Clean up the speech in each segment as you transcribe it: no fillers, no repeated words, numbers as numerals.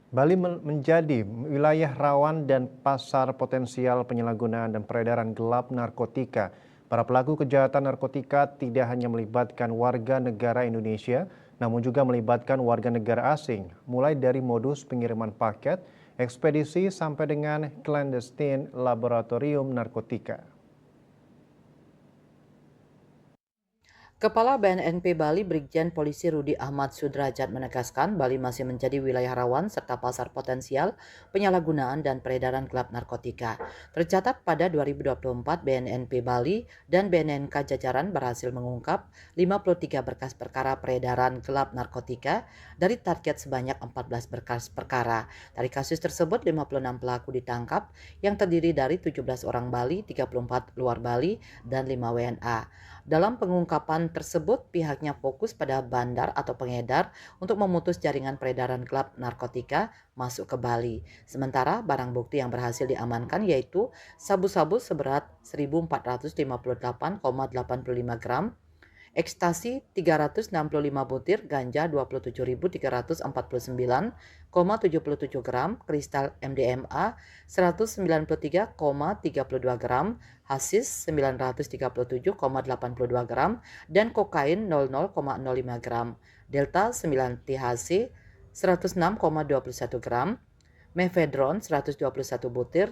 Bali menjadi wilayah rawan dan pasar potensial penyalahgunaan dan peredaran gelap narkotika. Para pelaku kejahatan narkotika tidak hanya melibatkan warga negara Indonesia, namun juga melibatkan warga negara asing, mulai dari modus pengiriman paket, ekspedisi sampai dengan clandestine laboratorium narkotika. Kepala BNNP Bali Brigjen Polisi Rudi Ahmad Sudrajat menegaskan Bali masih menjadi wilayah rawan serta pasar potensial penyalahgunaan dan peredaran gelap narkotika. Tercatat pada 2024 BNNP Bali dan BNNK jajaran berhasil mengungkap 53 berkas perkara peredaran gelap narkotika dari target sebanyak 14 berkas perkara. Dari kasus tersebut 56 pelaku ditangkap yang terdiri dari 17 orang Bali, 34 luar Bali, dan 5 WNA. Dalam pengungkapan tersebut, pihaknya fokus pada bandar atau pengedar untuk memutus jaringan peredaran gelap narkotika masuk ke Bali. Sementara barang bukti yang berhasil diamankan yaitu sabu-sabu seberat 1.458,85 gram, ekstasi 365 butir, ganja 27.349,77 gram, kristal MDMA 193,32 gram, hasis 937,82 gram, dan kokain 00,05 gram, delta 9 THC 106,21 gram, mefedron 121 butir,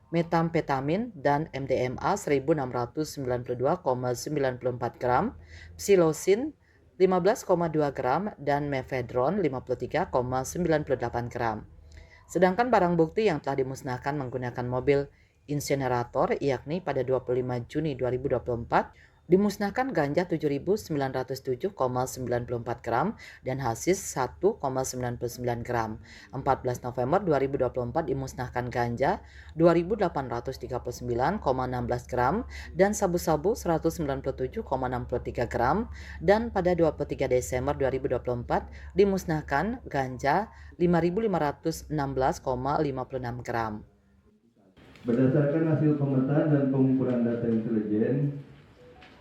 metamfetamin dan MDMA 1692,94 gram, psilosin 15,2 gram, dan mefedron 53,98 gram. Sedangkan barang bukti yang telah dimusnahkan menggunakan mobil insinerator yakni pada 25 Juni 2024 dimusnahkan ganja 7.907,94 gram dan hasis 1,99 gram. 14 November 2024 dimusnahkan ganja 2.839,16 gram dan sabu-sabu 197,63 gram, dan pada 23 Desember 2024 dimusnahkan ganja 5.516,56 gram. Berdasarkan hasil pemetaan dan pengumpulan data intelijen,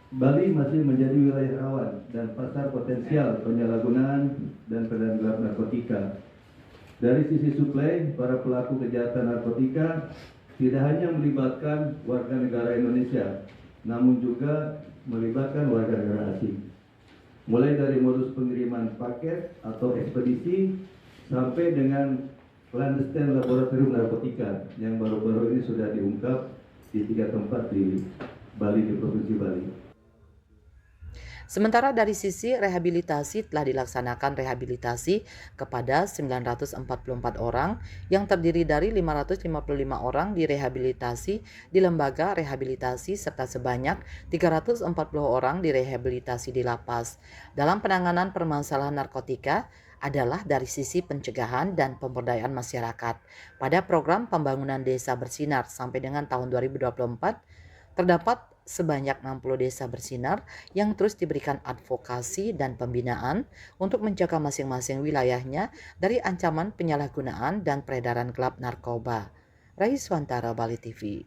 Bali masih menjadi wilayah rawan dan pasar potensial penyalahgunaan dan peredaran gelap narkotika. Dari sisi suplai, para pelaku kejahatan narkotika tidak hanya melibatkan warga negara Indonesia, namun juga melibatkan warga negara asing. Mulai dari modus pengiriman paket atau ekspedisi sampai dengan clandestine laboratorium narkotika yang baru-baru ini sudah diungkap di 3 tempat di Bali, di Provinsi Bali. Sementara dari sisi rehabilitasi telah dilaksanakan rehabilitasi kepada 944 orang yang terdiri dari 555 orang direhabilitasi di lembaga rehabilitasi serta sebanyak 340 orang direhabilitasi di lapas. Dalam penanganan permasalahan narkotika adalah dari sisi pencegahan dan pemberdayaan masyarakat. Pada program pembangunan desa bersinar sampai dengan tahun 2024, terdapat sebanyak 60 desa bersinar yang terus diberikan advokasi dan pembinaan untuk menjaga masing-masing wilayahnya dari ancaman penyalahgunaan dan peredaran gelap narkoba. Raiswantara, Bali TV.